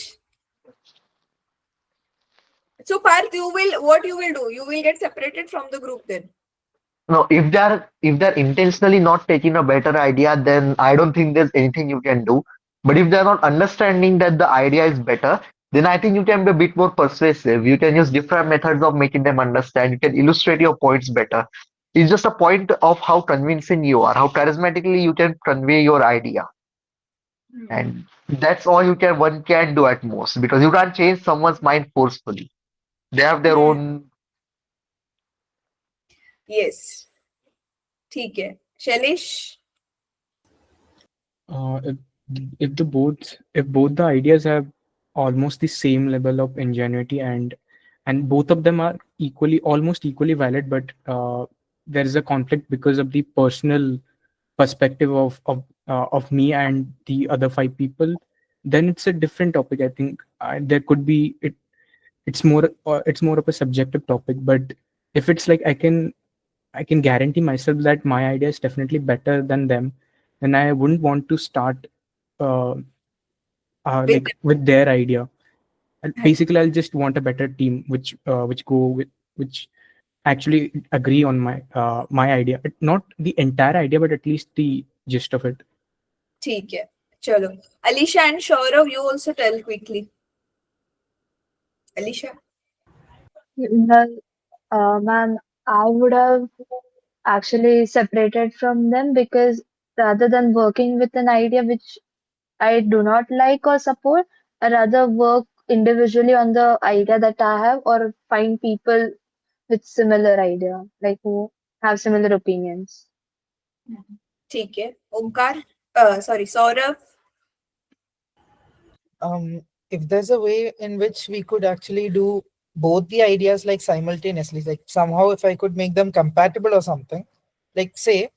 so Parth, what you will do, you will get separated from the group then? No, if they're intentionally not taking a better idea, then I don't think there's anything you can do. But if they're not understanding that the idea is better, then I think you can be a bit more persuasive. You can use different methods of making them understand. You can illustrate your points better. It's just a point of how convincing you are, how charismatically you can convey your idea. And that's all one can do at most, because you can't change someone's mind forcefully. They have their own. Yes, ठीक है Shailesh. if both the ideas have almost the same level of ingenuity and both of them are almost equally valid, but there is a conflict because of the personal perspective of me and the other five people, then it's a different topic. I think there could be it's more of a subjective topic. But if it's like I can guarantee myself that my idea is definitely better than them, and I wouldn't want to start uh, With like with their idea. And basically, I'll just want a better team, which actually agree on my idea. Not the entire idea, but at least the gist of it. ठीक है, चलो। Alisha and Shaurav, you also tell quickly. Alisha? Well, ma'am, I would have actually separated from them because rather than working with an idea which I do not like or support, I rather work individually on the idea that I have or find people with similar idea, like who have similar opinions. ठीक है Omkar, sorry Saurabh. If there's a way in which we could actually do both the ideas like simultaneously, like somehow if I could make them compatible or something, like say,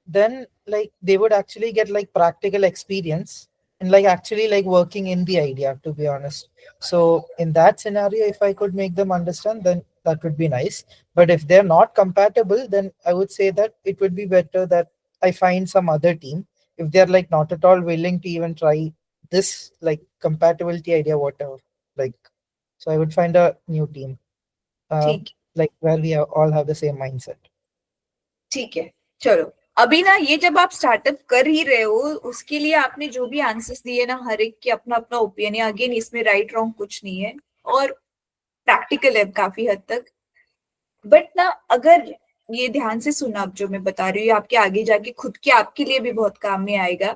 then like they would actually get like practical experience and like actually like working in the idea, to be honest. So in that scenario, if I could make them understand, then that would be nice. But if they're not compatible, then I would say that it would be better that I find some other team if they're like not at all willing to even try this like compatibility idea, whatever. Like, so I would find a new team, ठीक like where we all have the same mindset. ठीक है, चलो अभी ना ये जब आप startup कर ही रहे हो, उसके लिए आपने जो भी आंसर्स दिए ना, हर एक के अपना अपना ओपिनियन है, अगेन इसमें राइट रॉन्ग कुछ नहीं है और प्रैक्टिकल है काफी हद तक। बट ना अगर ये ध्यान से सुना, अब जो मैं बता रही हूँ आपके आगे जाके खुद के आपके लिए भी बहुत काम में आएगा।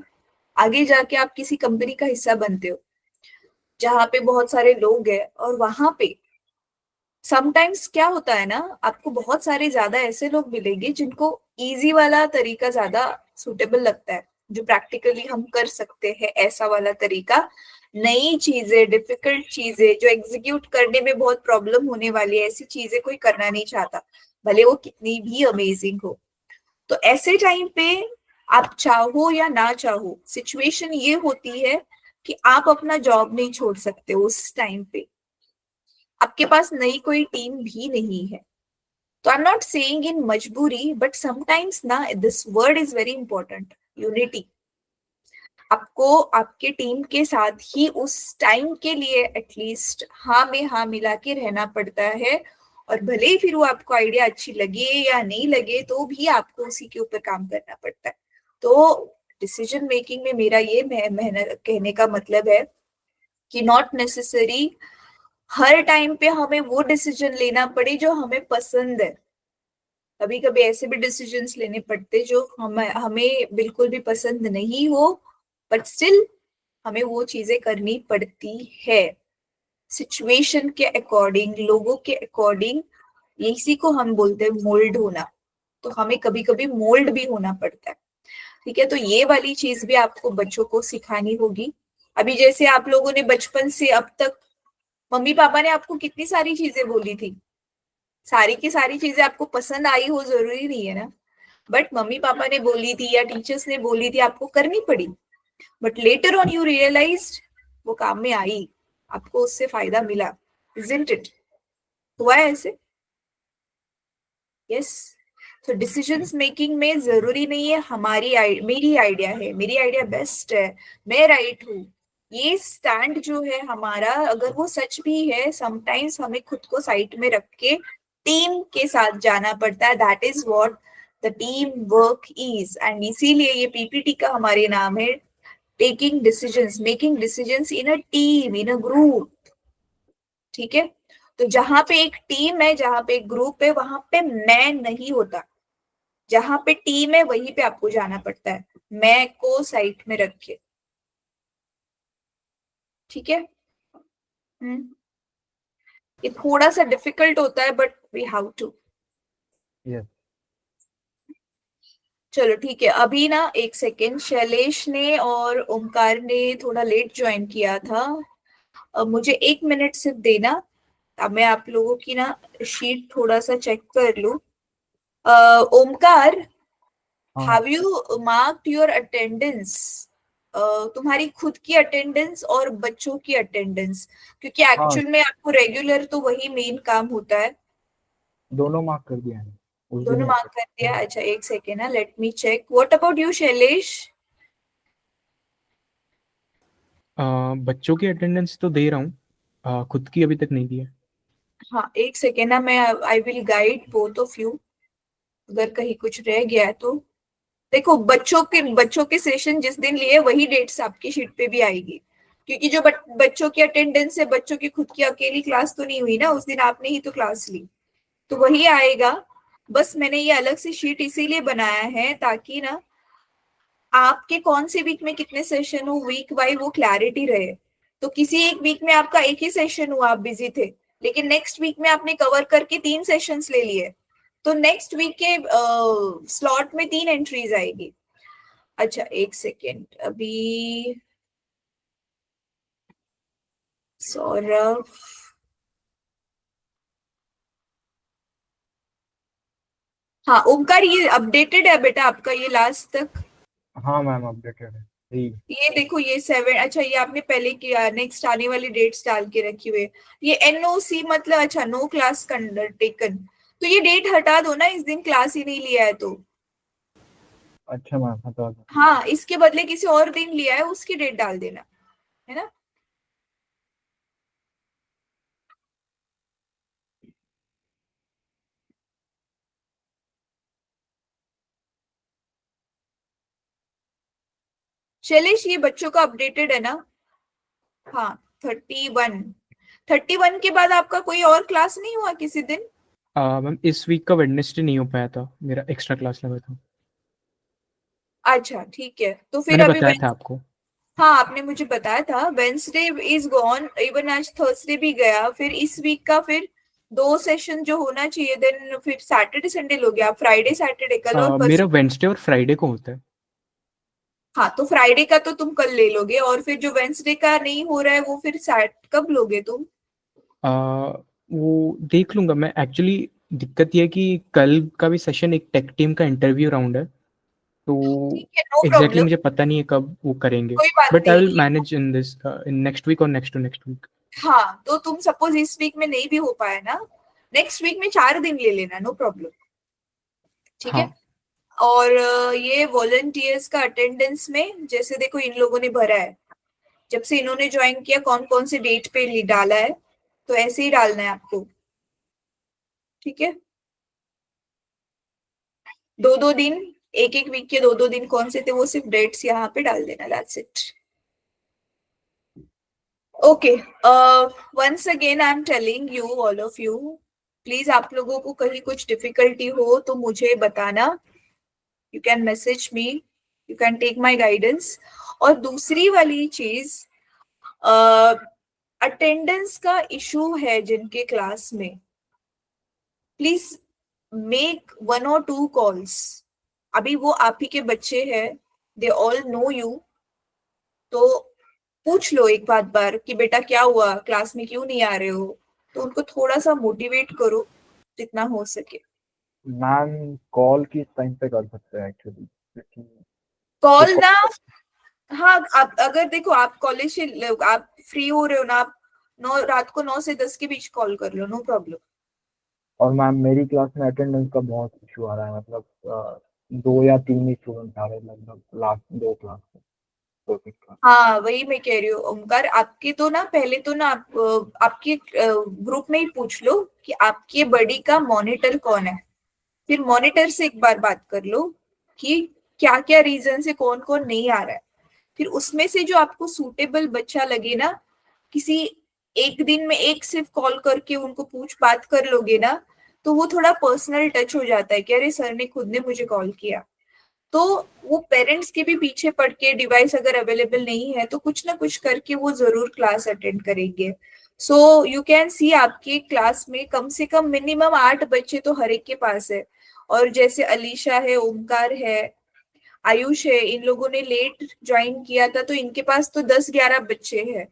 आगे जाके आप किसी कंपनी का हिस्सा बनते हो जहां पे बहुत सारे लोग हैं, और वहां पे समटाइम्स क्या होता है ना, आपको बहुत सारे ज्यादा ऐसे लोग मिलेंगे जिनको इजी वाला तरीका ज्यादा सुटेबल लगता है, जो प्रैक्टिकली हम कर सकते हैं, ऐसा वाला तरीका। नई चीजें, डिफिकल्ट चीजें जो एग्जीक्यूट करने में बहुत प्रॉब्लम होने वाली है, ऐसी चीजें कोई करना नहीं चाहता, भले वो कितनी भी अमेजिंग हो। तो ऐसे टाइम पे आप चाहो या ना चाहो, सिचुएशन ये होती है कि आप अपना जॉब नहीं छोड़ सकते उस टाइम पे, आपके पास नई कोई टीम भी नहीं है। तो I am not saying in मजबूरी, बट समटाइम्स ना this word is very important, unity. आपको आपके टीम के साथ ही उस टाइम के लिए एटलीस्ट हाँ में हाँ मिला के रहना पड़ता है, और भले ही फिर वो आपको आइडिया अच्छी लगे या नहीं लगे, तो भी आपको उसी के ऊपर काम करना पड़ता है। तो डिसीजन मेकिंग में मेरा ये मेहनत कहने का मतलब है कि नॉट नेसेसरी हर टाइम पे हमें वो डिसीजन लेना पड़े जो हमें पसंद है। कभी कभी ऐसे भी डिसीजंस लेने पड़ते जो हमें बिल्कुल भी पसंद नहीं हो, बट स्टिल हमें वो चीजें करनी पड़ती है सिचुएशन के अकॉर्डिंग, लोगों के अकॉर्डिंग। इसी को हम बोलते हैं मोल्ड होना। तो हमें कभी कभी मोल्ड भी होना पड़ता है, ठीक है। तो ये वाली चीज भी आपको बच्चों को सिखानी होगी। अभी जैसे आप लोगों ने बचपन से अब तक मम्मी पापा ने आपको कितनी सारी चीजें बोली थी, सारी की सारी चीजें आपको पसंद आई हो जरूरी नहीं है ना, बट मम्मी पापा ने बोली थी या टीचर्स ने बोली थी, आपको करनी पड़ी। But later on you realized वो काम में आई, आपको उससे फायदा मिला, इजंट इट? हुआ है ऐसे? यस। तो डिसीजंस मेकिंग में जरूरी नहीं है मेरी आइडिया है, मेरी आइडिया बेस्ट है, मैं राइट हूँ, ये स्टैंड जो है हमारा, अगर वो सच भी है, समटाइम्स हमें खुद को साइड में रख के टीम के साथ जाना पड़ता है। That is what the team work is, and इसीलिए ये पीपीटी का हमारे नाम है, taking decisions, making decisions in a team, in a group. ठीक है। तो जहां पे एक टीम है, जहां पे एक ग्रुप है, वहां पे मैं नहीं होता। जहां पे टीम है वहीं पे आपको जाना पड़ता है, मैं को साइड में रख के। ठीक है। ये थोड़ा सा डिफिकल्ट होता है, but we have to. Yes चलो ठीक है। अभी ना एक सेकेंड, शैलेश ने और ओमकार ने थोड़ा लेट ज्वाइन किया था, अब मुझे 1 मिनट सिर्फ देना। अब मैं आप लोगों की ना शीट थोड़ा सा चेक कर लूं। ओमकार, हाँ have you marked your attendance? तुम्हारी खुद की अटेंडेंस और बच्चों की अटेंडेंस, क्योंकि हाँ एक्चुअल में आपको रेगुलर तो वही मेन काम होता है। दोनों मार्क कर दिया है उस दिन दोनों ही। मार्क कर दिया? अच्छा एक सेकेंड ना, let me check. What about you Shailesh? बच्चों की अटेंडेंस तो दे रहा हूँ, खुद की अभी तक नहीं दी है। हाँ एक सेकेंड ना, मैं I will guide both of you, अगर कहीं कुछ रह गया है तो। देखो बच्चों के सेशन जिस दिन लिए वही डेट्स आपकी शीट पे भी आएगी, क्योंकि जो बच्चों की अटेंडेंस है, बच्चों की खुद की अकेली क्लास तो नहीं हुई ना, उस दिन आपने ही तो क्लास ली, तो वही आएगा। बस मैंने ये अलग से शीट इसीलिए बनाया है ताकि ना आपके कौन से वीक में कितने सेशन हो, वीक वाइज वो क्लैरिटी रहे। तो किसी एक वीक में आपका एक ही सेशन हुआ, आप बिजी थे, लेकिन नेक्स्ट वीक में आपने कवर करके 3 सेशंस ले लिए, तो नेक्स्ट वीक के स्लॉट में 3 एंट्रीज आएगी। अच्छा एक सेकेंड, अभी सौरभ, हाँ ओमकार, ये अपडेटेड है बेटा आपका ये लास्ट तक? हाँ मैम अपडेटेड है। जी ये देखो ये 7, अच्छा ये आपने पहले किया, नेक्स्ट आने वाली डेट्स डाल के रखी हुई है। ये NOC मतलब अच्छा नो क्लास टेकन, तो ये डेट हटा दो ना, इस दिन क्लास ही नहीं लिया है तो। अच्छा मैम हटा दो। हाँ इसके बदले किसी और दिन लिया है उसकी डेट डाल देना, है ना। शैलेश ये बच्चों का अपडेटेड है ना? हाँ 31 के बाद आपका कोई और क्लास नहीं हुआ किसी दिन? मैम इस वीक का वेडनेसडे नहीं हो पाया था, मेरा एक्स्ट्रा क्लास लगा था। अच्छा ठीक है, तो फिर मैंने अभी बताया था आपको। हाँ आपने मुझे बताया था। वेंसडे इज गॉन, इवन आज थर्सडे भी गया, फिर इस वीक का फिर 2 सेशन जो होना चाहिए, देन फिर सैटरडे संडे लो गया, फ्राइडे सैटरडे कल और मेरा परसों। वेंसडे और फ्राइडे को होता है। हाँ तो फ्राइडे का तो तुम कल ले लोगे, और फिर जो वेंसडे का नहीं हो रहा है वो फिर सैट कब लोगे तुम? वो देख लूंगा मैं। एक्चुअली दिक्कत ये है कि कल का भी सेशन एक टेक टीम का इंटरव्यू राउंड है, तो ठीक है नो एग्जैक्टली प्रॉब्लम, मुझे पता नहीं है कब वो करेंगे। कोई बात बट आई विल नहीं। Manage in this in next week और नेक्स्ट टू नेक्स्ट वीक। हाँ तो तुम सपोज इस वीक में नहीं भी हो पाया ना, नेक्स्ट वीक में 4 दिन ले लेना, नो प्रॉब्लम, ठीक है। हाँ और ये वॉलंटियर्स का अटेंडेंस में जैसे देखो इन लोगों ने भरा है, जब से इन्होंने ज्वाइन किया कौन कौन से डेट पे डाला है, तो ऐसे ही डालना है आपको, ठीक है। 2-2 दिन, एक एक वीक के 2-2 दिन कौन से थे वो सिर्फ डेट्स यहाँ पे डाल देना, that's it. Okay, once again I am telling you all of you, please आप लोगों को कहीं कुछ डिफिकल्टी हो तो मुझे बताना, you can message me, you can take my guidance. और दूसरी वाली चीज, अटेंडेंस का इशू है जिनके क्लास में, प्लीज मेक 1 or 2 कॉल्स। अभी वो आप ही के बच्चे हैं, दे ऑल नो यू, तो पूछ लो एक बार कि बेटा क्या हुआ, क्लास में क्यों नहीं आ रहे हो, तो उनको थोड़ा सा मोटिवेट करो जितना हो सके। मैम कॉल किस टाइम पे कर सकते हैं एक्चुअली, क्योंकि कॉल ना, हाँ आप अगर देखो आप कॉलेज से आप फ्री हो रहे हो ना, आप रात को 9 से 10 के बीच कॉल कर लो, नो प्रॉब्लम। और मैम मेरी क्लास में अटेंडेंस का बहुत इशू आ रहा है, मतलब 2 या 3 ही स्टूडेंट आ रहे हैं लगभग लास्ट 2 क्लास में, 2-3 क्लास। हाँ वही मैं कह रही हूँ ओमकार, आपके तो ना पहले तो ना आप आपके ग्रुप में ही पूछ लो कि आपके बड़ी का मॉनिटर कौन है, फिर मॉनिटर से एक बार बात कर लो कि क्या क्या रीजन से कौन कौन नहीं आ रहा है, फिर उसमें से जो आपको सूटेबल बच्चा लगे ना, किसी एक दिन में एक सिर्फ कॉल करके उनको पूछ बात कर लोगे ना, तो वो थोड़ा पर्सनल टच हो जाता है कि अरे सर ने खुद ने मुझे कॉल किया, तो वो पेरेंट्स के भी पीछे पड़ के डिवाइस अगर अवेलेबल नहीं है तो कुछ ना कुछ करके वो जरूर क्लास अटेंड करेंगे। सो यू कैन सी आपके क्लास में कम से कम मिनिमम 8 बच्चे तो हर एक के पास है, और जैसे अलीशा है, ओमकार है, आयुष है, इन लोगों ने लेट ज्वाइन किया था तो इनके पास तो 10-11 बच्चे हैं।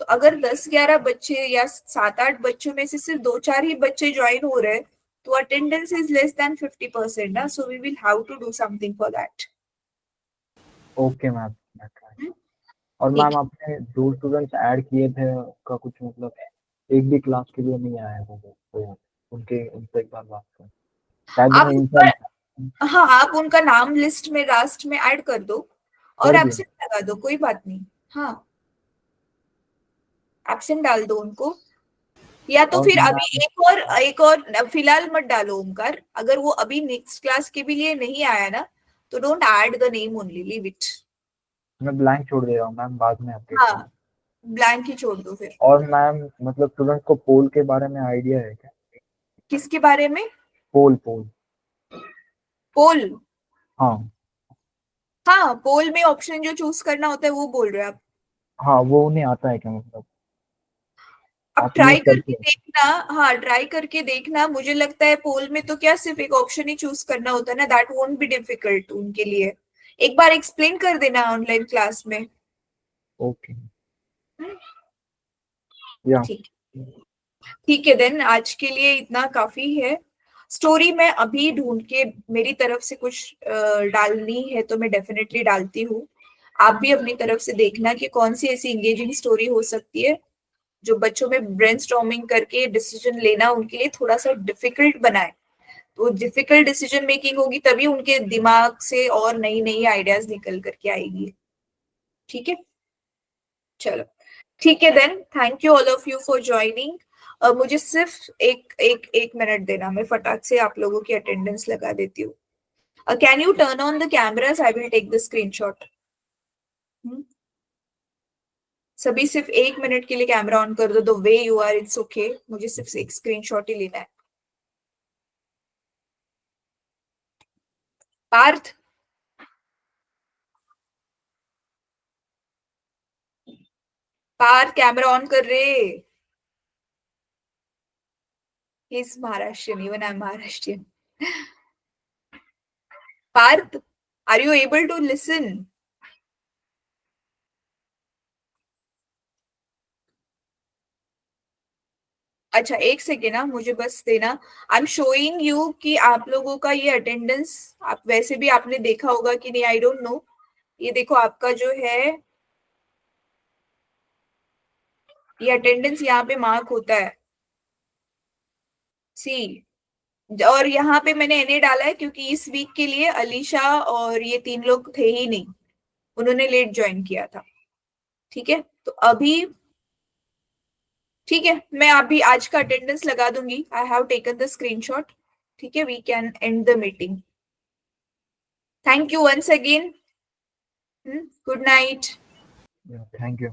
तो अगर 10-11 बच्चे या 7-8 बच्चों में से सिर्फ 2-4 ही बच्चे ज्वाइन हो रहे हैं, तो अटेंडेंस इज लेस देन 50% ना, so we will have to do something for that. Okay ma'am, और ठीक मैम आपने 2 स्टूडेंट्स ऐड किए थे का कुछ मतलब एक भी क्लास के लिए नहीं आया वो, तो उनके उनसे एक बार बात करें, शायद आप उन्हें इंसान हाँ आप उनका नाम लिस्ट में लास्ट में ऐड कर दो और कर दिया। एब्सेंट लगा दो, कोई बात नहीं। हाँ एब्सेंट डाल दो उनको, या तो और फिर अभी मैम एक और फिलहाल मत डालो ओमकार, अगर वो अभी नेक्स्ट क्लास के भी लिए नहीं आया ना, तो don't add the name only, leave it. मैं ब्लैंक छोड़ दे रहा हूँ मैम, बाद में अपडेट हाँ करूँ। ब्लैंक ही छोड़ दो फिर। और मैम मतलब स्टूडेंट को पोल के बारे में आइडिया है क्या? किसके बारे में? पोल पोल पोल? हाँ हाँ पोल में ऑप्शन जो चूज करना होता है वो बोल रहे हो आप? हाँ, वो उन्हें आता है क्या, मतलब अब आप यूज ट्राई करके करते हो? देखना, हाँ ट्राई करके देखना, मुझे लगता है पोल में तो क्या सिर्फ एक ऑप्शन ही चूज करना होता है ना, दैट वोंट बी डिफिकल्ट उनके लिए, एक बार एक्सप्लेन कर देना ऑनलाइन क्लास में। ओके या ठीक, ठीक है देन आज के लिए इतना काफी है। स्टोरी मैं अभी ढूंढ के मेरी तरफ से कुछ डालनी है तो मैं डेफिनेटली डालती हूँ। आप भी अपनी तरफ से देखना कि कौन सी ऐसी इंगेजिंग स्टोरी हो सकती है जो बच्चों में ब्रेनस्टॉर्मिंग करके डिसीजन लेना उनके लिए थोड़ा सा डिफिकल्ट बनाए। तो डिफिकल्ट डिसीजन मेकिंग होगी तभी उनके दिमाग से और नई नई आइडियाज निकल करके आएगी। ठीक है, चलो ठीक है then, thank you all of you for joining. मुझे सिर्फ एक मिनट देना, मैं फटाक से आप लोगों की अटेंडेंस लगा देती हूँ। Can you turn on the cameras, I will take the screenshot. सभी सिर्फ 1 मिनट के लिए कैमरा ऑन कर दो, the way you are it's okay, मुझे सिर्फ एक स्क्रीनशॉट ही लेना है। पार्थ, पार्थ कैमरा ऑन कर रे। He's Maharashtrian, even I'm Maharashtrian. Parth, are you able to listen? अच्छा एक सेकेंड ना, मुझे बस देना। आई एम शोइंग यू कि आप लोगों का ये अटेंडेंस, आप वैसे भी आपने देखा होगा कि नहीं, आई डोंट नो। ये देखो आपका जो है ये अटेंडेंस यहाँ पे मार्क होता है, सी। और यहाँ पे मैंने एनए डाला है क्योंकि इस वीक के लिए अलीशा और ये 3 लोग थे ही नहीं, उन्होंने लेट ज्वाइन किया था। ठीक है, तो अभी ठीक है, मैं अभी आज का अटेंडेंस लगा दूंगी। I have taken the screenshot. ठीक है, we can end the meeting. Thank you once again. Good night. Yeah, thank you.